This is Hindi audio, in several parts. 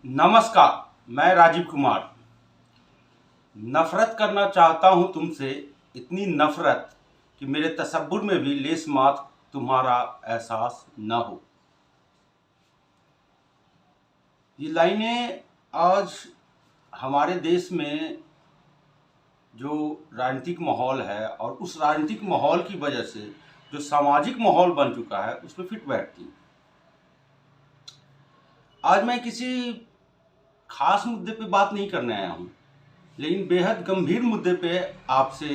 नमस्कार। मैं राजीव कुमार नफरत करना चाहता हूं तुमसे, इतनी नफरत कि मेरे तसव्वुर में भी लेस मात्र तुम्हारा एहसास न हो। ये लाइनें आज हमारे देश में जो राजनीतिक माहौल है और उस राजनीतिक माहौल की वजह से जो सामाजिक माहौल बन चुका है उस पर फिट बैठती हैं। आज मैं किसी खास मुद्दे पे बात नहीं करने आया हूँ, लेकिन बेहद गंभीर मुद्दे पे आपसे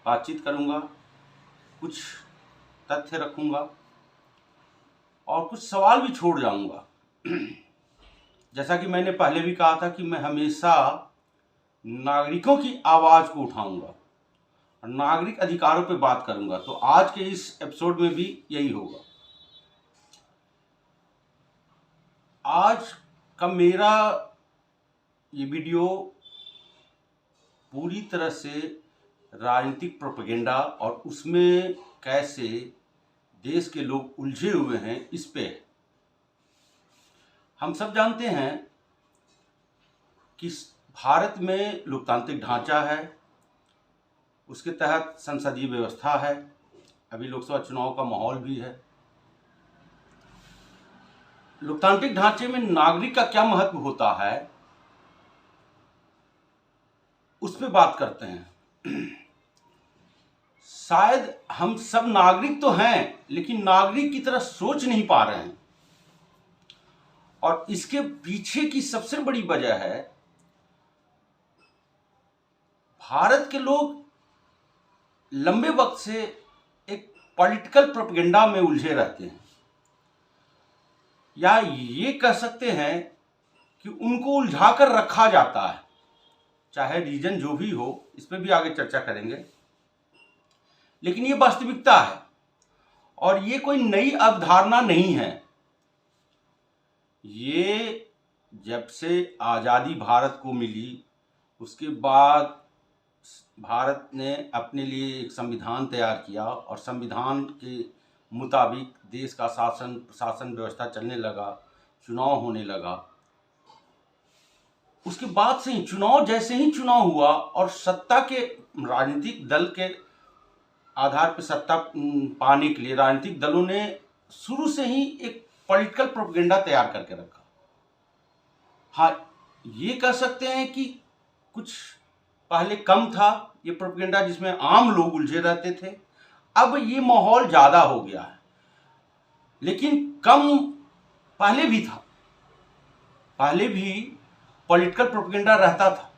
बातचीत करूँगा। कुछ तथ्य रखूँगा और कुछ सवाल भी छोड़ जाऊँगा। जैसा कि मैंने पहले भी कहा था कि मैं हमेशा नागरिकों की आवाज़ को उठाऊँगा और नागरिक अधिकारों पे बात करूँगा। तो आज के इस एपिसोड में भी यही होगा। आज का मेरा ये वीडियो पूरी तरह से राजनीतिक प्रोपेगेंडा और उसमें कैसे देश के लोग उलझे हुए हैं इस पे है। हम सब जानते हैं कि भारत में लोकतांत्रिक ढांचा है, उसके तहत संसदीय व्यवस्था है, अभी लोकसभा चुनाव का माहौल भी है। लोकतांत्रिक ढांचे में नागरिक का क्या महत्व होता है उस पर बात करते हैं। शायद हम सब नागरिक तो हैं, लेकिन नागरिक की तरह सोच नहीं पा रहे हैं और इसके पीछे की सबसे बड़ी वजह है भारत के लोग लंबे वक्त से एक पॉलिटिकल प्रोपेगेंडा में उलझे रहते हैं, या ये कह सकते हैं कि उनको उलझा कर रखा जाता है। चाहे रीजन जो भी हो, इस पर भी आगे चर्चा करेंगे, लेकिन ये वास्तविकता है और ये कोई नई अवधारणा नहीं है। ये जब से आज़ादी भारत को मिली उसके बाद भारत ने अपने लिए एक संविधान तैयार किया और संविधान के मुताबिक देश का शासन प्रशासन व्यवस्था चलने लगा, चुनाव होने लगा। उसके बाद से ही जैसे ही चुनाव हुआ और सत्ता के राजनीतिक दल के आधार पर सत्ता पाने के लिए राजनीतिक दलों ने शुरू से ही एक पॉलिटिकल प्रोपेगेंडा तैयार करके रखा। हाँ, ये कह सकते हैं कि कुछ पहले कम था ये प्रोपेगेंडा जिसमें आम लोग उलझे रहते थे, अब ये माहौल ज़्यादा हो गया है, लेकिन कम पहले भी था। पहले भी पॉलिटिकल प्रोपेगेंडा रहता था,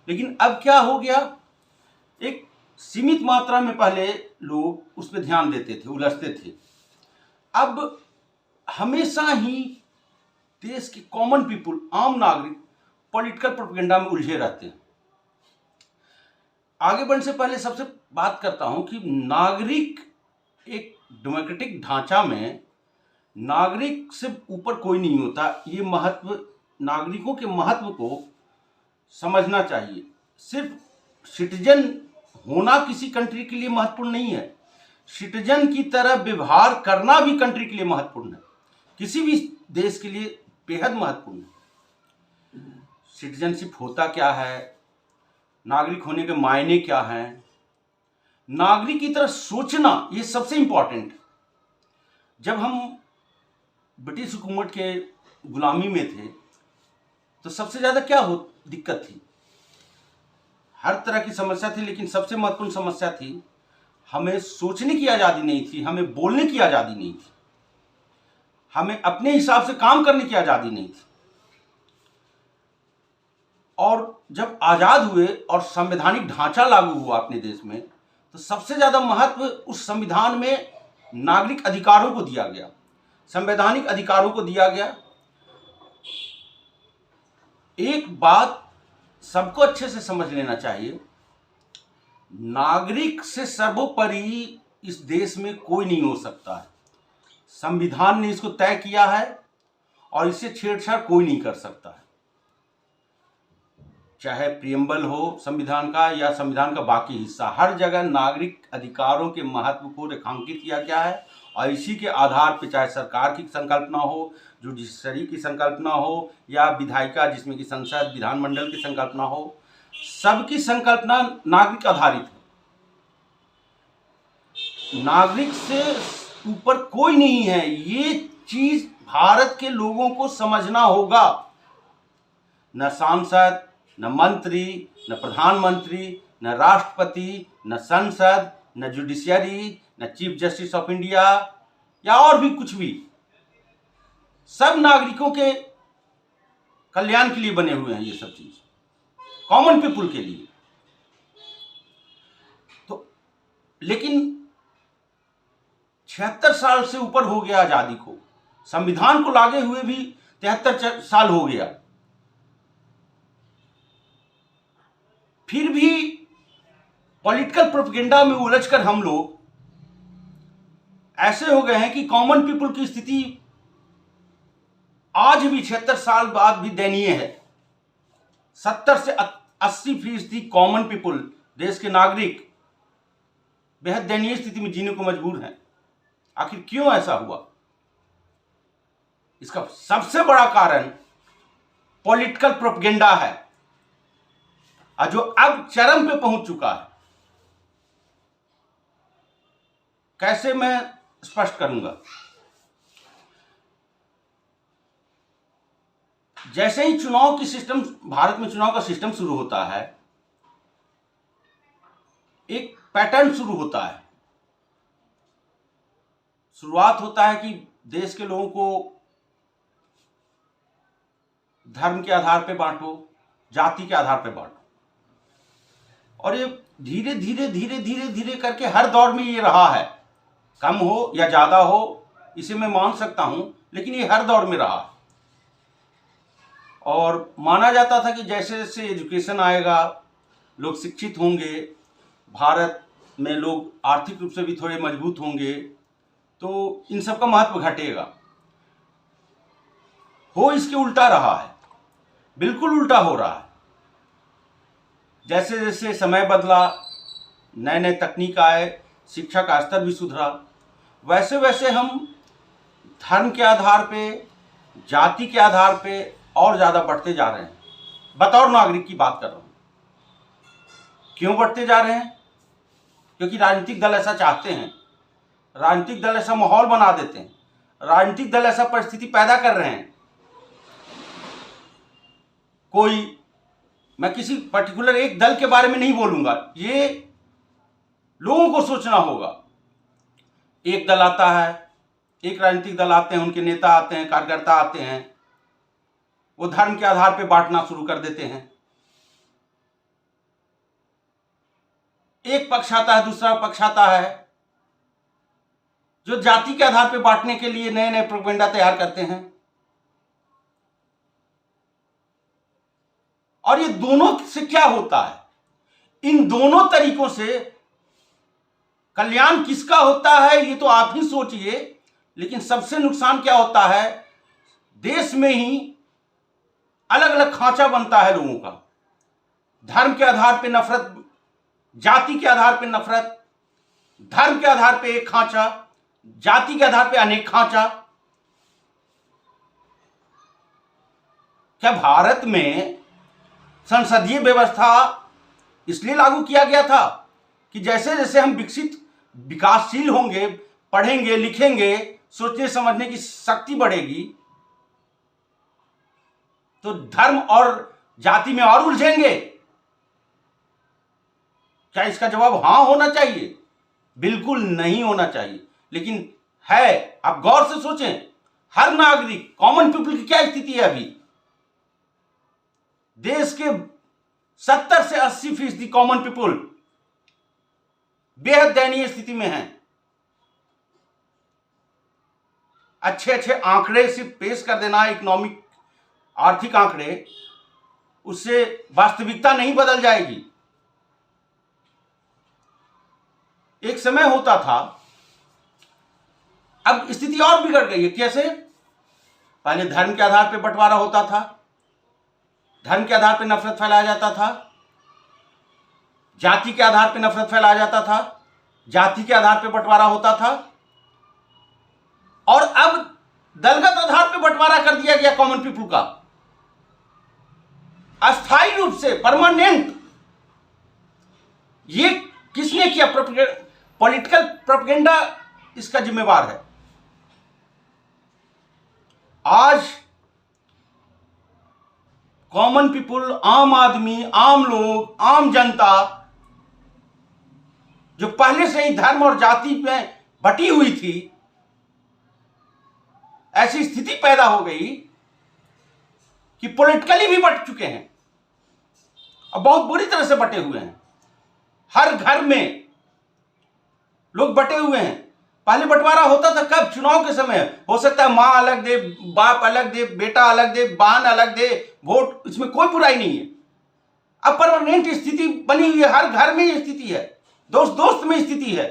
लेकिन अब क्या हो गया, एक सीमित मात्रा में पहले लोग उस पर ध्यान देते थे, उलझते थे। अब हमेशा ही देश के कॉमन पीपुल, आम नागरिक पॉलिटिकल प्रोपेगेंडा में उलझे रहते हैं। आगे बढ़ने से पहले सबसे बात करता हूं कि नागरिक एक डेमोक्रेटिक ढांचा में नागरिक से ऊपर कोई नहीं होता। ये महत्व, नागरिकों के महत्व को समझना चाहिए। सिर्फ सिटीजन होना किसी कंट्री के लिए महत्वपूर्ण नहीं है, सिटीजन की तरह व्यवहार करना भी कंट्री के लिए महत्वपूर्ण है, किसी भी देश के लिए बेहद महत्वपूर्ण है। सिटीजनशिप होता क्या है, नागरिक होने के मायने क्या हैं, नागरिक की तरह सोचना, ये सबसे इंपॉर्टेंट है। जब हम ब्रिटिश हुकूमत के गुलामी में थे तो सबसे ज़्यादा क्या दिक्कत थी, हर तरह की समस्या थी, लेकिन सबसे महत्वपूर्ण समस्या थी हमें सोचने की आज़ादी नहीं थी, हमें बोलने की आज़ादी नहीं थी, हमें अपने हिसाब से काम करने की आज़ादी नहीं थी। और जब आज़ाद हुए और संवैधानिक ढांचा लागू हुआ अपने देश में, तो सबसे ज़्यादा महत्व उस संविधान में नागरिक अधिकारों को दिया गया, संवैधानिक अधिकारों को दिया गया। एक बात सबको अच्छे से समझ लेना चाहिए, नागरिक से सर्वोपरि इस देश में कोई नहीं हो सकता है। संविधान ने इसको तय किया है और इससे छेड़छाड़ कोई नहीं कर सकता है। चाहे प्रियम्बल हो संविधान का या संविधान का बाकी हिस्सा, हर जगह नागरिक अधिकारों के महत्व को रेखांकित किया गया है। और इसी के आधार पर चाहे सरकार की संकल्पना हो, जुडिशरी की संकल्पना हो, या विधायिका जिसमें कि संसद विधानमंडल की संकल्पना हो, सबकी संकल्पना नागरिक आधारित है। नागरिक से ऊपर कोई नहीं है, ये चीज भारत के लोगों को समझना होगा। न सांसद, न मंत्री, न प्रधानमंत्री, न राष्ट्रपति, न संसद, न जुडिशियरी, न चीफ जस्टिस ऑफ इंडिया या और भी कुछ भी, सब नागरिकों के कल्याण के लिए बने हुए हैं। ये सब चीज कॉमन पीपुल के लिए। तो लेकिन 76 साल से ऊपर हो गया आजादी को, संविधान को लागे हुए भी 73 साल हो गया, फिर भी पॉलिटिकल प्रोपेगेंडा में उलझकर हम लोग ऐसे हो गए हैं कि कॉमन पीपुल की स्थिति आज भी 76 साल बाद भी दयनीय है। 70 से 80% कॉमन पीपुल, देश के नागरिक, बेहद दयनीय स्थिति में जीने को मजबूर हैं। आखिर क्यों ऐसा हुआ? इसका सबसे बड़ा कारण पॉलिटिकल प्रोपेगेंडा है, और जो अब चरम पे पहुंच चुका है। कैसे मैं स्पष्ट करूंगा? जैसे ही चुनाव की सिस्टम, भारत में चुनाव का सिस्टम शुरू होता है, एक पैटर्न शुरू होता है। शुरुआत होता है कि देश के लोगों को धर्म के आधार पे बांटो, जाति के आधार पे बांटो, और ये धीरे धीरे धीरे धीरे धीरे करके हर दौर में ये रहा है। कम हो या ज्यादा हो, इसे मैं मान सकता हूं, लेकिन ये हर दौर में रहा। और माना जाता था कि जैसे जैसे एजुकेशन आएगा, लोग शिक्षित होंगे, भारत में लोग आर्थिक रूप से भी थोड़े मजबूत होंगे, तो इन सब का महत्व घटेगा। हो इसके उल्टा रहा है, बिल्कुल उल्टा हो रहा है। जैसे जैसे समय बदला, नए नए तकनीक आए, शिक्षा का स्तर भी सुधरा, वैसे वैसे हम धर्म के आधार पे, जाति के आधार पे और ज़्यादा बढ़ते जा रहे हैं। बतौर नागरिक की बात कर रहा हूँ। क्यों बढ़ते जा रहे हैं? क्योंकि राजनीतिक दल ऐसा चाहते हैं, राजनीतिक दल ऐसा माहौल बना देते हैं, राजनीतिक दल ऐसा परिस्थिति पैदा कर रहे हैं। मैं किसी पर्टिकुलर एक दल के बारे में नहीं बोलूंगा, ये लोगों को सोचना होगा। एक दल आता है, एक राजनीतिक दल आते हैं, उनके नेता आते हैं, कार्यकर्ता आते हैं, वो धर्म के आधार पर बांटना शुरू कर देते हैं। एक पक्ष आता है, दूसरा पक्ष आता है, जो जाति के आधार पर बांटने के लिए नए नए प्रोपेगेंडा तैयार करते हैं। और ये दोनों से क्या होता है? इन दोनों तरीकों से कल्याण किसका होता है ये तो आप ही सोचिए। लेकिन सबसे नुकसान क्या होता है? देश में ही अलग अलग खांचा बनता है लोगों का। धर्म के आधार पे नफरत, जाति के आधार पे नफरत, धर्म के आधार पे एक खांचा, जाति के आधार पे अनेक खांचा। क्या भारत में संसदीय व्यवस्था इसलिए लागू किया गया था कि जैसे जैसे हम विकासशील होंगे, पढ़ेंगे, लिखेंगे, सोचने समझने की शक्ति बढ़ेगी, तो धर्म और जाति में और उलझेंगे? क्या इसका जवाब हां होना चाहिए? बिल्कुल नहीं होना चाहिए। लेकिन है, आप गौर से सोचें, हर नागरिक, कॉमन पीपल की क्या स्थिति है अभी? देश के 70 से 80% कॉमन पीपल बेहद दयनीय स्थिति में हैं। अच्छे अच्छे आंकड़े सिर्फ पेश कर देना, इकोनॉमिक, आर्थिक आंकड़े, उससे वास्तविकता नहीं बदल जाएगी। एक समय होता था, अब स्थिति और बिगड़ गई है। कैसे? पहले धर्म के आधार पर बंटवारा होता था, धर्म के आधार पर नफरत फैलाया जाता था, जाति के आधार पर नफरत फैलाया जाता था, जाति के आधार पर बंटवारा होता था, और अब दलगत आधार पर बंटवारा कर दिया गया कॉमन पीपल का, अस्थायी रूप से, परमानेंट। ये किसने किया? पॉलिटिकल प्रोपेगेंडा इसका जिम्मेवार है। आज कॉमन पीपल, आम आदमी, आम लोग, आम जनता जो पहले से ही धर्म और जाति में बटी हुई थी, ऐसी स्थिति पैदा हो गई कि पॉलिटिकली भी बट चुके हैं और बहुत बुरी तरह से बटे हुए हैं। हर घर में लोग बटे हुए हैं। पहले बंटवारा होता था कब? चुनाव के समय। हो सकता है मां अलग दे, बाप अलग दे, बेटा अलग दे, बहन अलग दे वोट, इसमें कोई बुराई नहीं है। अब परमानेंट स्थिति बनी हुई है, हर घर में ये स्थिति है, दोस्त दोस्त में स्थिति है।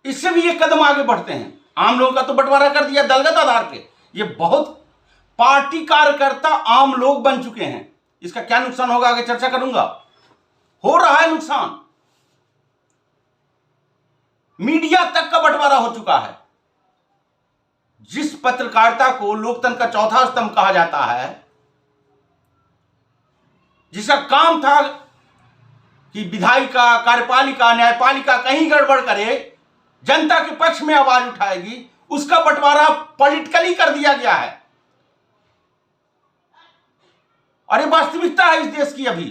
इससे भी ये कदम आगे बढ़ते हैं। आम लोगों का तो बंटवारा कर दिया दलगत आधार पे। ये बहुत पार्टी कार्यकर्ता आम लोग बन चुके हैं। इसका क्या नुकसान होगा आगे चर्चा करूंगा। हो रहा है नुकसान। मीडिया तक का बंटवारा हो चुका है। जिस पत्रकारिता को लोकतंत्र का चौथा स्तंभ कहा जाता है, जिसका काम था कि विधायिका, कार्यपालिका, न्यायपालिका कहीं गड़बड़ करे, जनता के पक्ष में आवाज उठाएगी, उसका बंटवारा पॉलिटिकली कर दिया गया है। और ये वास्तविकता है इस देश की। अभी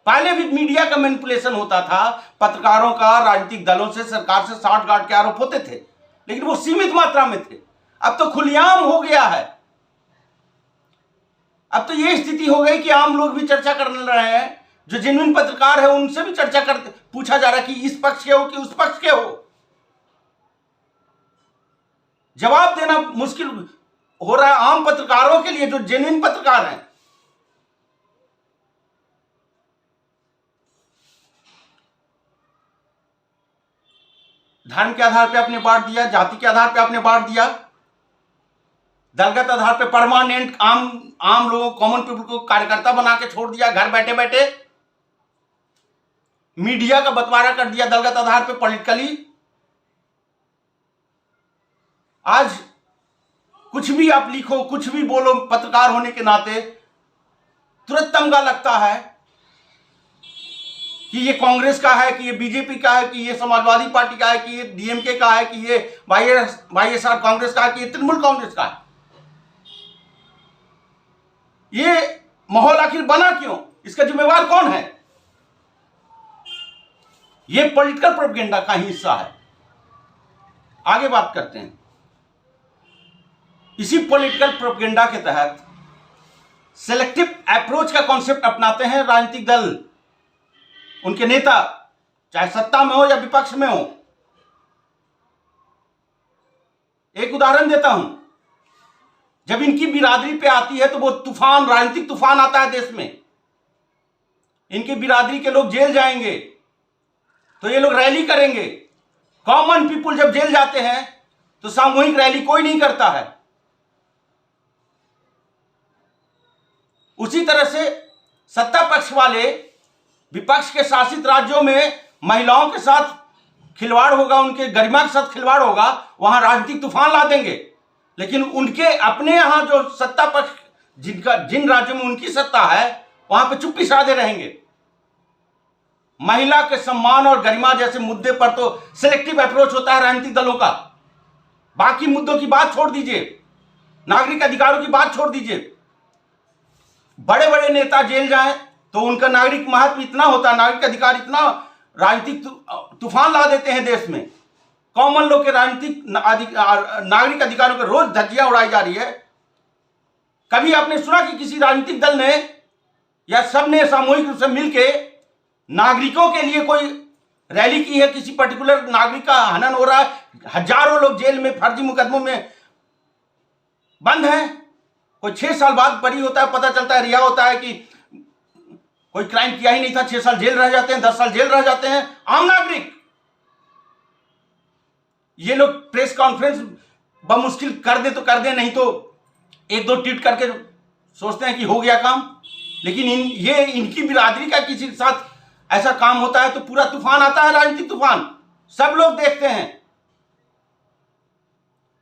पहले भी मीडिया का मैनिपुलेशन होता था, पत्रकारों का राजनीतिक दलों से, सरकार से साठगांठ के आरोप होते थे, लेकिन वो सीमित मात्रा में थे। अब तो खुलेआम हो गया है। अब तो ये स्थिति हो गई कि आम लोग भी चर्चा करने रहे हैं। जो जेन्युइन पत्रकार है उनसे भी चर्चा कर पूछा जा रहा है कि इस पक्ष के हो कि उस पक्ष के हो। जवाब देना मुश्किल हो रहा है आम पत्रकारों के लिए, जो जेन्युइन पत्रकार हैं। धर्म के आधार पे आपने बांट दिया, जाति के आधार पे आपने बांट दिया, दलगत आधार पे परमानेंट आम लोगों, कॉमन पीपल को कार्यकर्ता बना के छोड़ दिया घर बैठे बैठे। मीडिया का बंटवारा कर दिया दलगत आधार पे पॉलिटिकली। आज कुछ भी आप लिखो, कुछ भी बोलो, पत्रकार होने के नाते तुरंत तमगा लगता है कि ये कांग्रेस का है, कि ये बीजेपी का है, कि ये समाजवादी पार्टी का है, कि ये डीएमके का है, कि ये वाईएसआर कांग्रेस का है, कि ये तृणमूल कांग्रेस का है। ये माहौल आखिर बना क्यों? इसका जिम्मेवार कौन है? ये पॉलिटिकल प्रोपेगेंडा का ही हिस्सा है। आगे बात करते हैं। इसी पॉलिटिकल प्रोपेगेंडा के तहत सेलेक्टिव अप्रोच का कॉन्सेप्ट अपनाते हैं राजनीतिक दल, उनके नेता, चाहे सत्ता में हो या विपक्ष में हो। एक उदाहरण देता हूं। जब इनकी बिरादरी पे आती है तो वो तूफान, राजनीतिक तूफान आता है देश में। इनकी बिरादरी के लोग जेल जाएंगे तो ये लोग रैली करेंगे। कॉमन पीपल जब जेल जाते हैं तो सामूहिक रैली कोई नहीं करता है। उसी तरह से सत्ता पक्ष वाले विपक्ष के शासित राज्यों में महिलाओं के साथ खिलवाड़ होगा, उनके गरिमा के साथ खिलवाड़ होगा, वहां राजनीतिक तूफान ला देंगे। लेकिन उनके अपने यहां जो सत्ता पक्ष, जिन राज्यों में उनकी सत्ता है, वहां पे चुप्पी साधे रहेंगे। महिला के सम्मान और गरिमा जैसे मुद्दे पर तो सिलेक्टिव अप्रोच होता है राजनीतिक दलों का। बाकी मुद्दों की बात छोड़ दीजिए, नागरिक अधिकारों की बात छोड़ दीजिए। बड़े बड़े नेता जेल जाएं तो उनका नागरिक महत्व इतना होता है, नागरिक अधिकार इतना, राजनीतिक तूफान ला देते हैं देश में। कॉमन लोग के राजनीतिक नागरिक अधिकारों के रोज धज्जियां उड़ाई जा रही है। कभी आपने सुना कि किसी राजनीतिक दल ने या सबने सामूहिक रूप से मिलकर नागरिकों के लिए कोई रैली की है? किसी पर्टिकुलर नागरिक का हनन हो रहा है, हजारों लोग जेल में फर्जी मुकदमों में बंद हैं, कोई 6 साल बाद बरी होता है, पता चलता है, रिहा होता है कि कोई क्राइम किया ही नहीं था, 6 साल जेल रह जाते हैं, 10 साल जेल रह जाते हैं। आम नागरिक ये लोग प्रेस कॉन्फ्रेंस बमुश्किल कर दे तो कर दे, नहीं तो एक दो ट्वीट करके सोचते हैं कि हो गया काम। लेकिन ये इनकी बिरादरी का किसी के साथ ऐसा काम होता है तो पूरा तूफान आता है, राजनीतिक तूफान, सब लोग देखते हैं।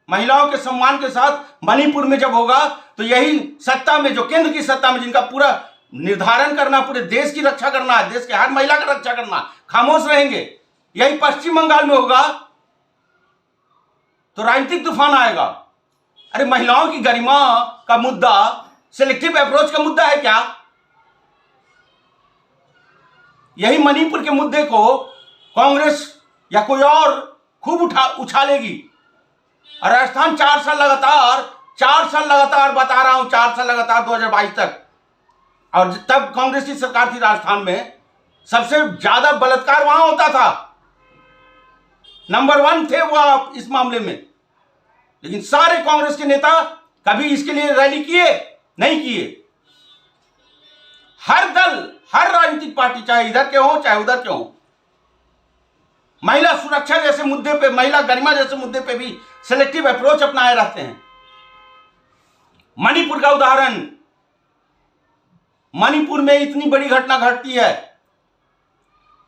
महिलाओं के सम्मान के साथ मणिपुर में जब होगा तो यही सत्ता में, जो केंद्र की सत्ता में, जिनका पूरा निर्धारण करना, पूरे देश की रक्षा करना है, देश के हर महिला की रक्षा करना, खामोश रहेंगे। यही पश्चिम बंगाल में होगा तो राजनीतिक तूफान आएगा। अरे महिलाओं की गरिमा का मुद्दा सिलेक्टिव अप्रोच का मुद्दा है क्या? यही मणिपुर के मुद्दे को कांग्रेस या कोई और खूब उछालेगी। और राजस्थान 4 साल लगातार बता रहा हूं, 4 साल लगातार 2022 तक, और तब कांग्रेस की सरकार थी राजस्थान में, सबसे ज्यादा बलात्कार वहां होता था, नंबर 1 थे वो इस मामले में। लेकिन सारे कांग्रेस के नेता कभी इसके लिए रैली किए? नहीं किए। हर दल, हर राजनीतिक पार्टी, चाहे इधर के हो चाहे उधर के हो, महिला सुरक्षा जैसे मुद्दे पे, महिला गरिमा जैसे मुद्दे पे भी सिलेक्टिव अप्रोच अपनाए रहते हैं। मणिपुर का उदाहरण, मणिपुर में इतनी बड़ी घटना घटती है,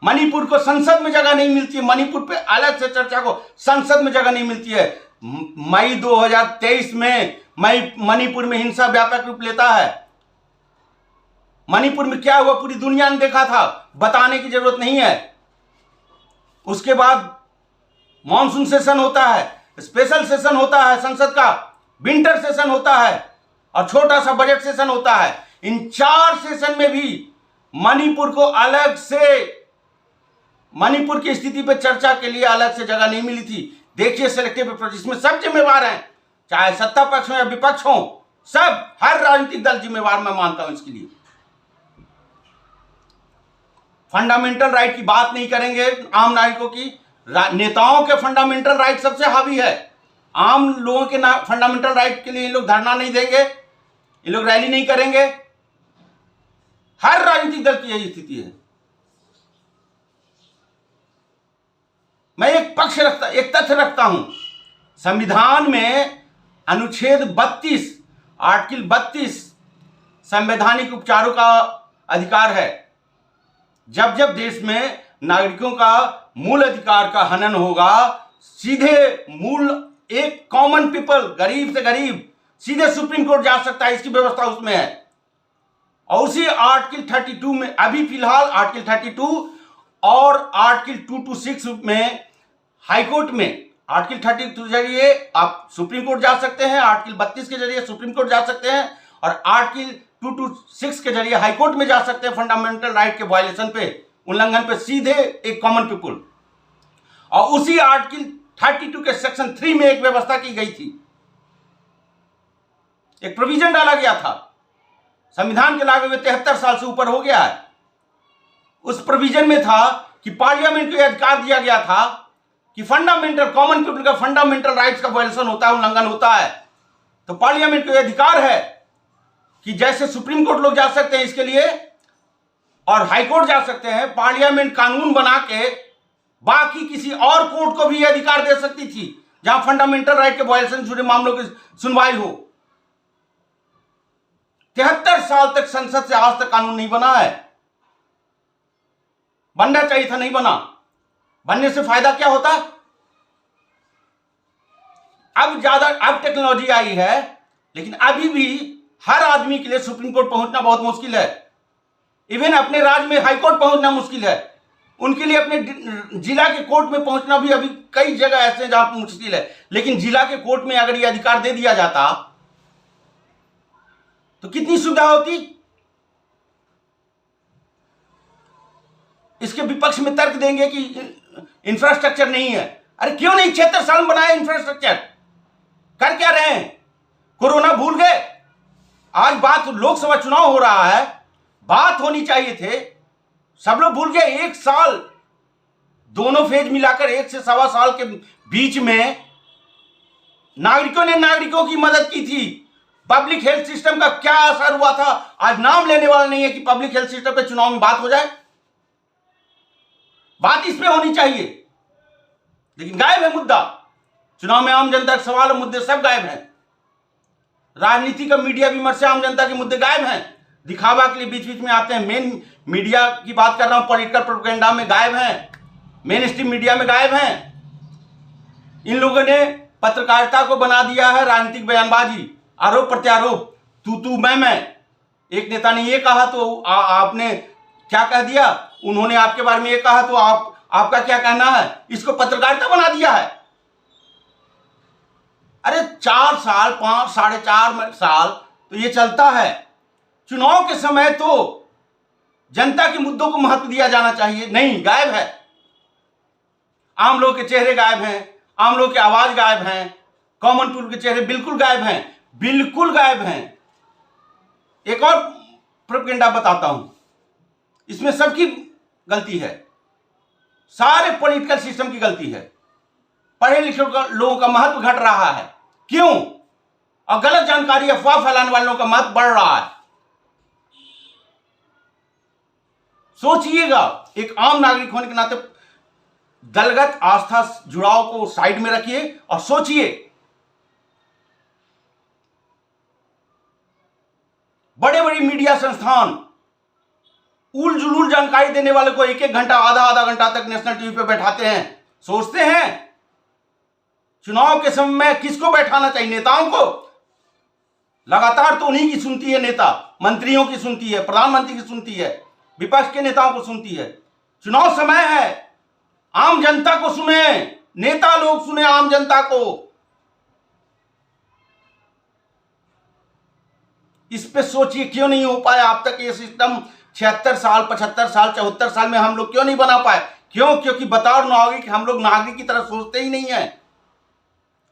मणिपुर को संसद में जगह नहीं मिलती है, मणिपुर पे अलग से चर्चा को संसद में जगह नहीं मिलती है। मई 2023 में मणिपुर में हिंसा व्यापक रूप लेता है। मणिपुर में क्या हुआ पूरी दुनिया ने देखा था, बताने की जरूरत नहीं है। उसके बाद मॉनसून सेशन होता है, स्पेशल सेशन होता है संसद का, विंटर सेशन होता है और छोटा सा बजट सेशन होता है। इन 4 सेशन में भी मणिपुर को अलग से, मणिपुर की स्थिति पर चर्चा के लिए अलग से जगह नहीं मिली थी। देखिए सिलेक्टिव अप्रोच, इसमें सब जिम्मेवार हैं, चाहे सत्ता पक्ष हो या विपक्ष हो, सब, हर राजनीतिक दल जिम्मेवार मैं मानता हूं इसके लिए। फंडामेंटल राइट की बात नहीं करेंगे आम नागरिकों की, नेताओं के फंडामेंटल राइट सबसे हावी है। आम लोगों के फंडामेंटल राइट के लिए ये लोग धरना नहीं देंगे, ये लोग रैली नहीं करेंगे। हर राजनीतिक दल की यही स्थिति है। मैं एक तथ्य रखता हूं, संविधान में अनुच्छेद 32, आर्टिकल 32 संवैधानिक उपचारों का अधिकार है। जब जब देश में नागरिकों का मूल अधिकार का हनन होगा, सीधे मूल एक कॉमन पीपल, गरीब से गरीब, सीधे सुप्रीम कोर्ट जा सकता है, इसकी व्यवस्था उसमें है। और उसी आर्टिकल 32 में, अभी फिलहाल आर्टिकल 32 और आर्टिकल 226 में हाईकोर्ट में, आर्टिकल 32 के जरिए आप सुप्रीम कोर्ट जा सकते हैं, आर्टिकल 32 के जरिए सुप्रीम कोर्ट जा सकते हैं, और आर्टिकल 226 के जरिए हाईकोर्ट में जा सकते हैं फंडामेंटल राइट के वायलेशन पे, उल्लंघन पे, सीधे एक कॉमन पीपल। और उसी आर्टिकल 32 के सेक्शन 3 में एक व्यवस्था की गई थी, एक प्रोविजन डाला गया था, संविधान के लागू हुए 73 साल से ऊपर हो गया है। उस प्रोविजन में था कि पार्लियामेंट को यह अधिकार दिया गया था कि फंडामेंटल, कॉमन पीपल का फंडामेंटल राइट्स का वायलेशन होता है, उल्लंघन होता है, तो पार्लियामेंट को यह अधिकार है कि जैसे सुप्रीम कोर्ट लोग जा सकते हैं इसके लिए और हाई कोर्ट जा सकते हैं, पार्लियामेंट कानून बना के बाकी किसी और कोर्ट को भी यह अधिकार दे सकती थी जहां फंडामेंटल राइट के वायलेशन जुड़े मामलों की सुनवाई हो। 73 साल तक संसद से आज तक कानून नहीं बना है। बनना चाहिए था, नहीं बना। बनने से फायदा क्या होता? अब टेक्नोलॉजी आई है, लेकिन अभी भी हर आदमी के लिए सुप्रीम कोर्ट पहुंचना बहुत मुश्किल है। इवन अपने राज्य में हाई कोर्ट पहुंचना मुश्किल है, उनके लिए अपने जिला के कोर्ट में पहुंचना भी अभी कई जगह ऐसे हैं जहां मुश्किल है। लेकिन जिला के कोर्ट में अगर यह अधिकार दे दिया जाता तो कितनी सुविधा होती। इसके विपक्ष में तर्क देंगे कि इंफ्रास्ट्रक्चर नहीं है। अरे क्यों नहीं 76 साल में बनाया इंफ्रास्ट्रक्चर? कर क्या रहे हैं? कोरोना भूल गए? आज बात लोकसभा चुनाव हो रहा है, बात होनी चाहिए थे, सब लोग भूल गए। 1 साल, दोनों फेज मिलाकर 1 से 1.25 साल के बीच में नागरिकों ने नागरिकों की मदद की थी। पब्लिक हेल्थ सिस्टम का क्या असर हुआ था, आज नाम लेने वाला नहीं है कि पब्लिक हेल्थ सिस्टम पे चुनाव में बात हो जाए। बात इस पे होनी चाहिए, लेकिन गायब है मुद्दा। चुनाव में आम जनता के सवाल और मुद्दे सब गायब हैं। राजनीति का मीडिया विमर्श से आम जनता के मुद्दे गायब हैं। दिखावा के लिए बीच बीच में आते हैं। मेन मीडिया की बात कर रहा हूं, पॉलिटिकल प्रोपेगेंडा में गायब हैं, मेन स्ट्रीम मीडिया में गायब हैं। इन लोगों ने पत्रकारिता को बना दिया है राजनीतिक बयानबाजी, आरोप प्रत्यारोप, तू मैं। एक नेता ने ये कहा तो आपने क्या कह दिया, उन्होंने आपके बारे में ये कहा तो आपका क्या कहना है, इसको पत्रकारिता बना दिया है। अरे 4 साल 5 साढ़े 4 साल तो ये चलता है। चुनाव के समय तो जनता के मुद्दों को महत्व दिया जाना चाहिए, नहीं, गायब है। आम लोग के चेहरे गायब हैं, आम लोग की आवाज गायब हैं, कॉमन पीपल के चेहरे बिल्कुल गायब हैं, बिल्कुल गायब हैं। एक और प्रोपेगेंडा बताता हूं, इसमें सबकी गलती है, सारे पॉलिटिकल सिस्टम की गलती है। पढ़े लिखे लोगों का महत्व घट रहा है, क्यों? और गलत जानकारी अफवाह फैलाने वालों का महत्व बढ़ रहा है। सोचिएगा, एक आम नागरिक होने के नाते दलगत आस्था जुड़ाव को साइड में रखिए और सोचिए। बड़े बड़े मीडिया संस्थान उल जुलूल जानकारी देने वाले को 1-1 घंटा, आधा घंटा तक नेशनल टीवी पे बैठाते हैं। सोचते हैं चुनाव के समय में किसको बैठाना चाहिए? नेताओं को। लगातार तो उन्हीं की सुनती है नेता, मंत्रियों की सुनती है, प्रधानमंत्री की सुनती है, विपक्ष के नेताओं को सुनती है। चुनाव समय है, आम जनता को सुने, नेता लोग सुने आम जनता को। इस पे सोचिए, क्यों नहीं हो पाया अब तक ये सिस्टम? 76 साल 75 साल 74 साल में हम लोग क्यों नहीं बना पाए? क्यों? क्योंकि बतौर नागरिक हम लोग नागरिक की तरह सोचते ही नहीं है।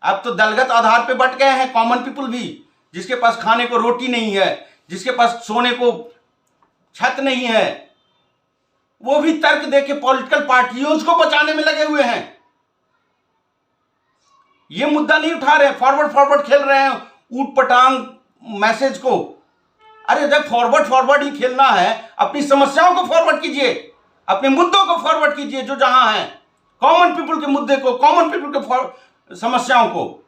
अब तो दलगत आधार पे बट गए हैं कॉमन पीपल भी, जिसके पास खाने को रोटी नहीं है, जिसके पास सोने को छत नहीं है, वो भी तर्क देके पॉलिटिकल पार्टियों को बचाने में लगे हुए हैं। ये मुद्दा नहीं उठा रहे, फॉरवर्ड खेल रहे हैं ऊट पटांग मैसेज को। अरे जब फॉरवर्ड ही खेलना है, अपनी समस्याओं को फॉरवर्ड कीजिए, अपने मुद्दों को फॉरवर्ड कीजिए जो जहां है, कॉमन पीपल के मुद्दे को, कॉमन पीपल के समस्याओं को।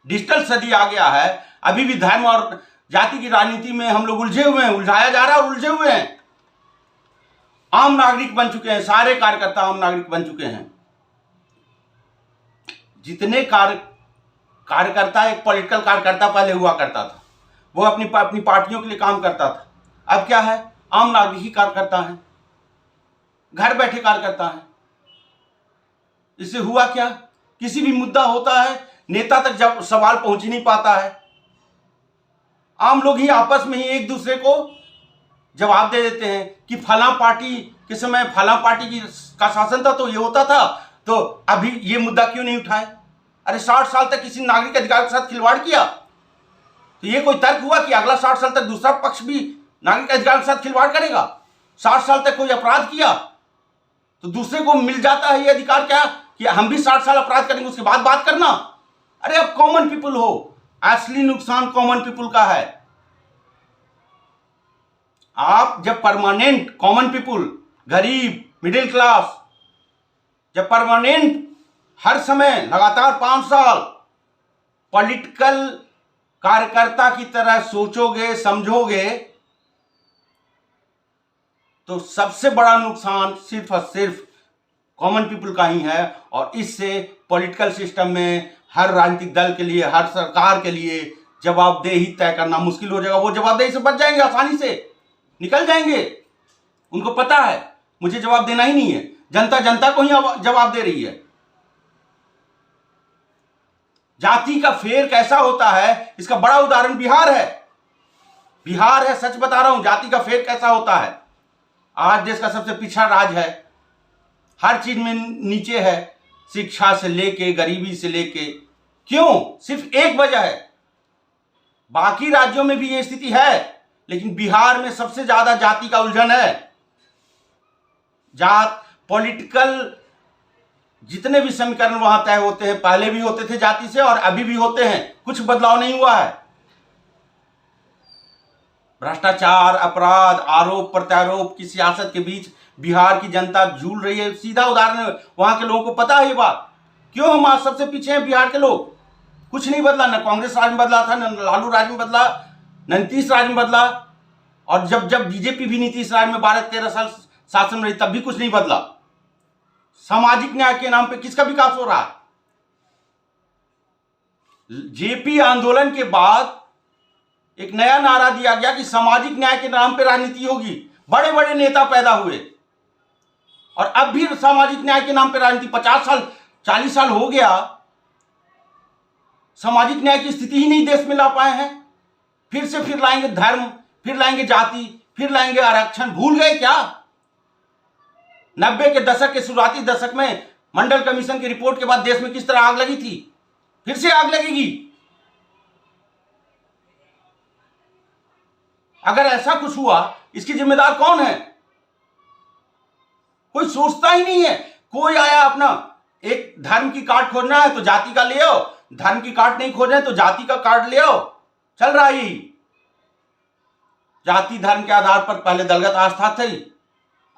डिजिटल सदी आ गया है, अभी भी धर्म और जाति की राजनीति में हम लोग उलझे हुए हैं, उलझाया जा रहा है और उलझे हुए हैं। आम नागरिक बन चुके हैं, सारे कार्यकर्ता आम नागरिक बन चुके हैं। जितने कार्यकर्ता, एक पॉलिटिकल कार्यकर्ता पहले हुआ करता था, वो अपनी पार्टियों के लिए काम करता था। अब क्या है? आम नागरिक ही कार्यकर्ता है, घर बैठे कार्यकर्ता है। इससे हुआ क्या? किसी भी मुद्दा होता है, नेता तक जब सवाल पहुंच ही नहीं पाता है। आम लोग ही आपस में ही एक दूसरे को जवाब दे देते हैं कि फला पार्टी के समय फला पार्टी का शासन था तो ये होता था, तो अभी ये मुद्दा क्यों नहीं उठाए? अरे 60 साल तक किसी नागरिक अधिकार के साथ खिलवाड़ किया तो ये कोई तर्क हुआ कि अगला 60 साल तक दूसरा पक्ष भी नागरिक अधिकार के साथ खिलवाड़ करेगा? 60 साल तक कोई अपराध किया तो दूसरे को मिल जाता है ये अधिकार क्या कि हम भी 60 साल अपराध करेंगे उसके बाद बात करना? अरे अब कॉमन पीपल हो, असली नुकसान कॉमन पीपल का है। आप जब परमानेंट कॉमन पीपल, गरीब, मिडिल क्लास, जब परमानेंट हर समय लगातार 5 साल पॉलिटिकल कार्यकर्ता की तरह सोचोगे, समझोगे, तो सबसे बड़ा नुकसान सिर्फ और सिर्फ कॉमन पीपल का ही है। और इससे पॉलिटिकल सिस्टम में हर राजनीतिक दल के लिए, हर सरकार के लिए जवाबदेही तय करना मुश्किल हो जाएगा। वो जवाबदेही से बच जाएंगे, आसानी से निकल जाएंगे। उनको पता है मुझे जवाब देना ही नहीं है, जनता को ही जवाब दे रही है। जाति का फेर कैसा होता है, इसका बड़ा उदाहरण बिहार है। बिहार है, सच बता रहा हूं, जाति का फेर कैसा होता है। आज देश का सबसे पिछड़ा राज्य है, हर चीज में नीचे है, शिक्षा से लेके, गरीबी से लेके। क्यों? सिर्फ एक वजह है, बाकी राज्यों में भी ये स्थिति है, लेकिन बिहार में सबसे ज्यादा जाति का उलझन है। जात, पॉलिटिकल जितने भी समीकरण वहां तय होते हैं, पहले भी होते थे जाति से और अभी भी होते हैं, कुछ बदलाव नहीं हुआ है। भ्रष्टाचार, अपराध, आरोप प्रत्यारोप की सियासत के बीच बिहार की जनता झूल रही है। सीधा उदाहरण है, वहां के लोगों को पता है ये बात क्यों हम आज सबसे पीछे हैं बिहार के लोग? कुछ नहीं बदला, न कांग्रेस राज में बदला था, न लालू राज में बदला, न नीतीश राज में बदला, और जब जब बीजेपी भी नीतीश राज में 12-13 साल शासन में रही तब भी कुछ नहीं बदला। सामाजिक न्याय के नाम पे किसका विकास हो रहा है? जेपी आंदोलन के बाद एक नया नारा दिया गया कि सामाजिक न्याय के नाम पे राजनीति होगी, बड़े बड़े नेता पैदा हुए, और अब भी सामाजिक न्याय के नाम पे राजनीति। 50 साल 40 साल हो गया, सामाजिक न्याय की स्थिति ही नहीं देश में ला पाए हैं। फिर लाएंगे धर्म, फिर लाएंगे जाति, फिर लाएंगे आरक्षण। भूल गए क्या 90 के दशक के शुरुआती दशक में मंडल कमीशन की रिपोर्ट के बाद देश में किस तरह आग लगी थी? फिर से आग लगेगी। अगर ऐसा कुछ हुआ, इसकी जिम्मेदार कौन है? कोई सोचता ही नहीं है। कोई आया अपना एक धर्म की कार्ड खोजना है तो जाति का ले आओ, धर्म की कार्ड नहीं खोजना है तो जाति का कार्ड ले आओ। चल रहा ही जाति धर्म के आधार पर पहले दलगत आस्था थी,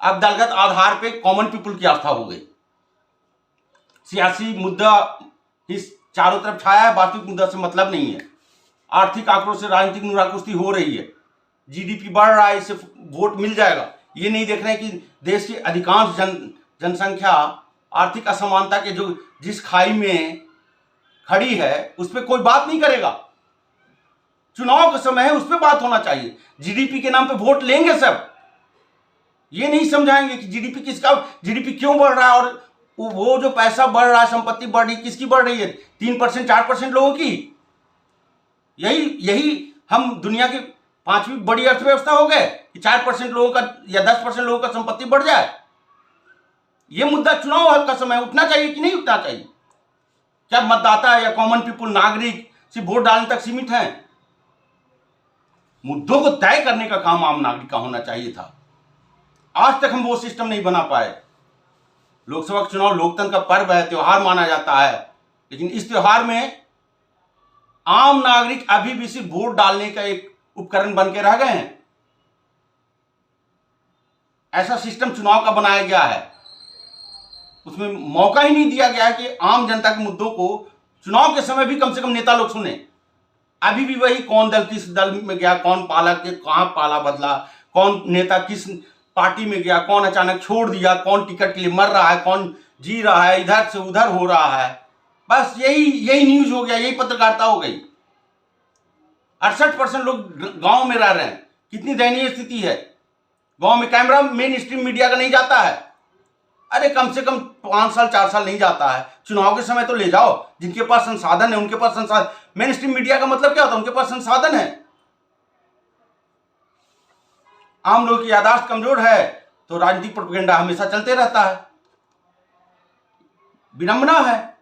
अब दलगत आधार पे कॉमन पीपुल की आस्था हो गई। सियासी मुद्दा इस चारों तरफ छाया है, वास्तविक मुद्दा से मतलब नहीं है। आर्थिक आंकड़ों से राजनीतिक नुराकुश्ती हो रही है, जीडीपी बढ़ रहा है, इससे वोट मिल जाएगा। ये नहीं देख रहे हैं कि देश की अधिकांश जनसंख्या आर्थिक असमानता के जिस खाई में खड़ी है उस पर कोई बात नहीं करेगा। चुनाव का समय है, उस पर बात होना चाहिए। जीडीपी के नाम पे वोट लेंगे सब, ये नहीं समझाएंगे कि जीडीपी क्यों बढ़ रहा है, और वो जो पैसा बढ़ रहा है, संपत्ति बढ़ रही, किसकी बढ़ रही है? 3% 4% लोगों की। यही हम दुनिया की 5वीं बड़ी अर्थव्यवस्था हो गए कि 4% लोगों का या 10% लोगों का संपत्ति बढ़ जाए। ये मुद्दा चुनाव का समय उठना चाहिए कि नहीं उठना चाहिए? क्या मतदाता या कॉमन पीपुल, नागरिक सिर्फ वोट डालने तक सीमित हैं? मुद्दों को तय करने का काम आम नागरिक का होना चाहिए था। आज तक हम वो सिस्टम नहीं बना पाए। लोकसभा का चुनाव लोकतंत्र का पर्व है, त्योहार माना जाता है, लेकिन इस त्योहार में आम नागरिक अभी भी सिर्फ वोट डालने का एक उपकरण बन के रह गए हैं। ऐसा सिस्टम चुनाव का बनाया गया है, उसमें मौका ही नहीं दिया गया है कि आम जनता के मुद्दों को चुनाव के समय भी कम से कम नेता लोग सुने। अभी भी वही कौन दल किस दल में गया, कौन पाला के कहां पाला बदला, कौन नेता किस पार्टी में गया, कौन अचानक छोड़ दिया, कौन टिकट के लिए मर रहा है, कौन जी रहा है, इधर से उधर हो रहा है। बस यही न्यूज हो गया, यही पत्रकारिता हो गई। 68% लोग गांव में रह रहे हैं। कितनी दयनीय स्थिति है। गांव में कैमरा मेन स्ट्रीम मीडिया का नहीं जाता है। अरे कम से कम 5 साल 4 साल नहीं जाता है। चुनाव के समय तो ले जाओ, जिनके पास संसाधन है उनके पास संसाधन। मेन स्ट्रीम मीडिया का मतलब क्या होता है? उनके पास संसाधन है। आम लोगों की याददाश्त कमजोर है तो राजनीतिक प्रोपेगेंडा हमेशा चलते रहता है। विडंबना है।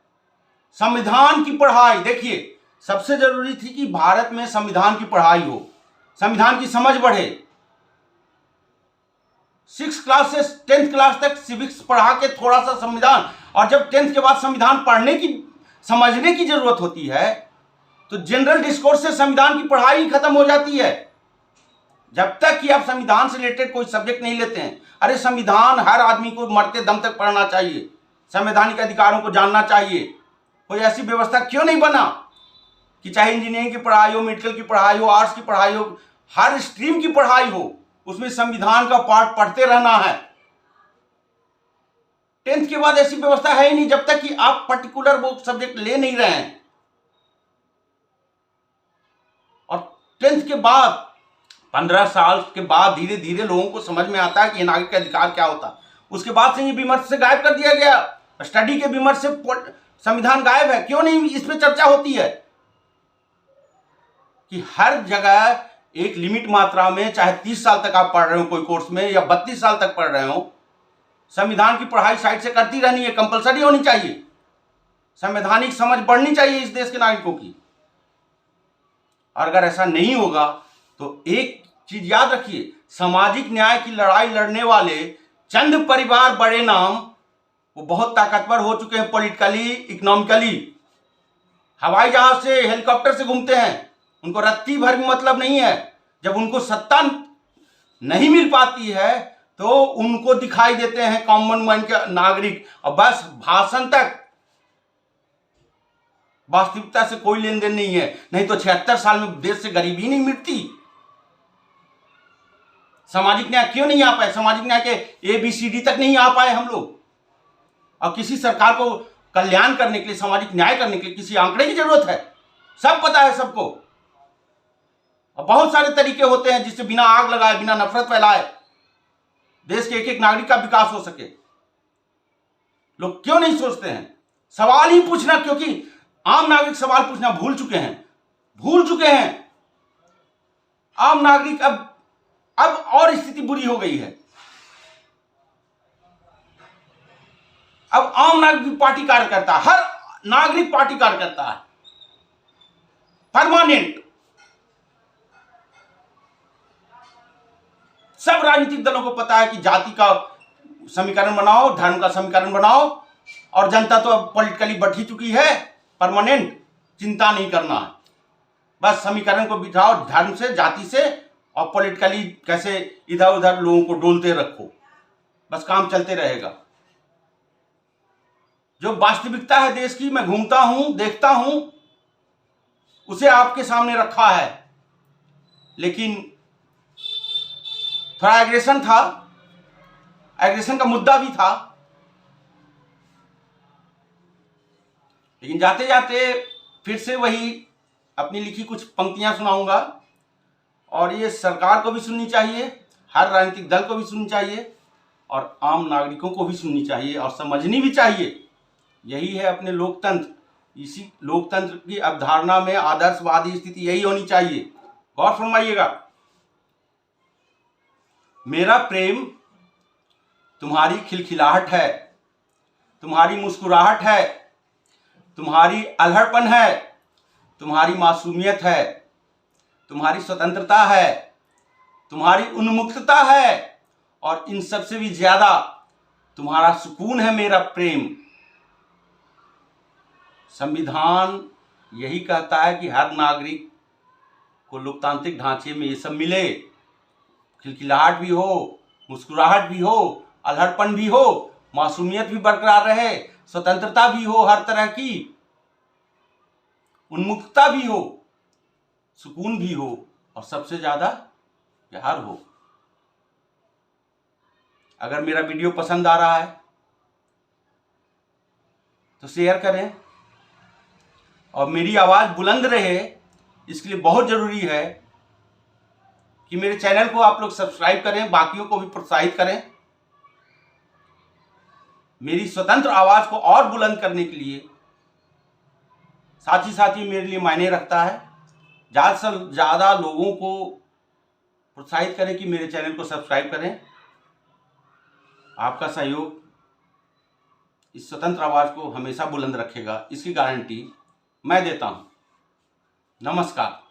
संविधान की पढ़ाई, देखिए सबसे जरूरी थी कि भारत में संविधान की पढ़ाई हो, संविधान की समझ बढ़े। 6th क्लास से 10th क्लास तक सिविक्स पढ़ा के थोड़ा सा संविधान, और जब 10th के बाद संविधान पढ़ने की समझने की जरूरत होती है तो जनरल डिस्कोर्स से संविधान की पढ़ाई ही खत्म हो जाती है। जब तक कि आप संविधान से रिलेटेड कोई सब्जेक्ट नहीं लेते हैं। अरे संविधान हर आदमी को मरते दम तक पढ़ना चाहिए, संवैधानिक अधिकारों को जानना चाहिए। कोई ऐसी व्यवस्था क्यों नहीं बना कि चाहे इंजीनियरिंग की पढ़ाई हो, मेडिकल की पढ़ाई हो, आर्ट्स की पढ़ाई हो, हर स्ट्रीम की पढ़ाई हो, उसमें संविधान का पार्ट पढ़ते रहना है। 10th के बाद ऐसी व्यवस्था है ही नहीं जब तक कि आप पर्टिकुलर वो सब्जेक्ट ले नहीं रहे हैं। और 10th के बाद 15 साल के बाद धीरे धीरे लोगों को समझ में आता है कि नागरिक का अधिकार क्या होता है। उसके बाद से ये विमर्श से गायब कर दिया गया। स्टडी के विमर्श से संविधान गायब है। क्यों नहीं इस पे चर्चा होती है कि हर जगह एक लिमिट मात्रा में, चाहे 30 साल तक आप पढ़ रहे हो कोई कोर्स में या 32 साल तक पढ़ रहे हो, संविधान की पढ़ाई साइड से करती रहनी है, कंपलसरी होनी चाहिए। संवैधानिक समझ बढ़नी चाहिए इस देश के नागरिकों की। और अगर ऐसा नहीं होगा तो एक चीज याद रखिए, सामाजिक न्याय की लड़ाई लड़ने वाले चंद परिवार बड़े नाम वो बहुत ताकतवर हो चुके हैं पॉलिटिकली, इकोनॉमिकली। हवाई जहाज से, हेलीकॉप्टर से घूमते हैं, उनको रत्ती भर भी मतलब नहीं है। जब उनको सत्ता नहीं मिल पाती है तो उनको दिखाई देते हैं कॉमन मैन के नागरिक, और बस भाषण तक। वास्तविकता से कोई लेन देन नहीं है, नहीं तो 76 साल में देश से गरीबी नहीं मिटती। सामाजिक न्याय क्यों नहीं आ पाए? सामाजिक न्याय के ABCD तक नहीं आ पाए हम लोग। और किसी सरकार को कल्याण करने के लिए, सामाजिक न्याय करने के लिए किसी आंकड़े की जरूरत है? सब पता है सबको। और बहुत सारे तरीके होते हैं जिससे बिना आग लगाए, बिना नफरत फैलाए देश के एक एक नागरिक का विकास हो सके। लोग क्यों नहीं सोचते हैं? सवाल ही पूछना, क्योंकि आम नागरिक सवाल पूछना भूल चुके हैं। आम नागरिक अब और स्थिति बुरी हो गई है। अब आम नागरिक भी पार्टी कार्य करता है, हर नागरिक पार्टी कार्य करता है परमानेंट। सब राजनीतिक दलों को पता है कि जाति का समीकरण बनाओ, धर्म का समीकरण बनाओ, और जनता तो अब पॉलिटिकली बढ़ ही चुकी है। परमानेंट चिंता नहीं करना है, बस समीकरण को बिठाओ धर्म से, जाति से, और पॉलिटिकली कैसे इधर उधर लोगों को डोलते रखो, बस काम चलते रहेगा। जो वास्तविकता है देश की, मैं घूमता हूं, देखता हूं, उसे आपके सामने रखा है। लेकिन थोड़ा एग्रेशन था, एग्रेशन का मुद्दा भी था, लेकिन जाते जाते फिर से वही अपनी लिखी कुछ पंक्तियां सुनाऊंगा। और ये सरकार को भी सुननी चाहिए, हर राजनीतिक दल को भी सुननी चाहिए, और आम नागरिकों को भी सुननी चाहिए और समझनी भी चाहिए। यही है अपने लोकतंत्र। इसी लोकतंत्र की अवधारणा में आदर्शवादी स्थिति यही होनी चाहिए। गौर फरमाइएगा। मेरा प्रेम तुम्हारी खिलखिलाहट है, तुम्हारी मुस्कुराहट है, तुम्हारी अल्हड़पन है, तुम्हारी मासूमियत है, तुम्हारी स्वतंत्रता है, तुम्हारी उन्मुक्तता है, और इन सब से भी ज्यादा तुम्हारा सुकून है मेरा प्रेम। संविधान यही कहता है कि हर नागरिक को लोकतांत्रिक ढांचे में ये सब मिले, खिलखिलाहट भी हो, मुस्कुराहट भी हो, अल्हड़पन भी हो, मासूमियत भी बरकरार रहे, स्वतंत्रता भी हो हर तरह की, उन्मुक्तता भी हो, सुकून भी हो, और सबसे ज्यादा प्यार हो। अगर मेरा वीडियो पसंद आ रहा है तो शेयर करें, और मेरी आवाज बुलंद रहे इसके लिए बहुत जरूरी है कि मेरे चैनल को आप लोग सब्सक्राइब करें, बाकियों को भी प्रोत्साहित करें। मेरी स्वतंत्र आवाज को और बुलंद करने के लिए साथ ही मेरे लिए मायने रखता है। ज़्यादा से ज़्यादा लोगों को प्रोत्साहित करें कि मेरे चैनल को सब्सक्राइब करें। आपका सहयोग इस स्वतंत्र आवाज को हमेशा बुलंद रखेगा, इसकी गारंटी मैं देता हूं। नमस्कार।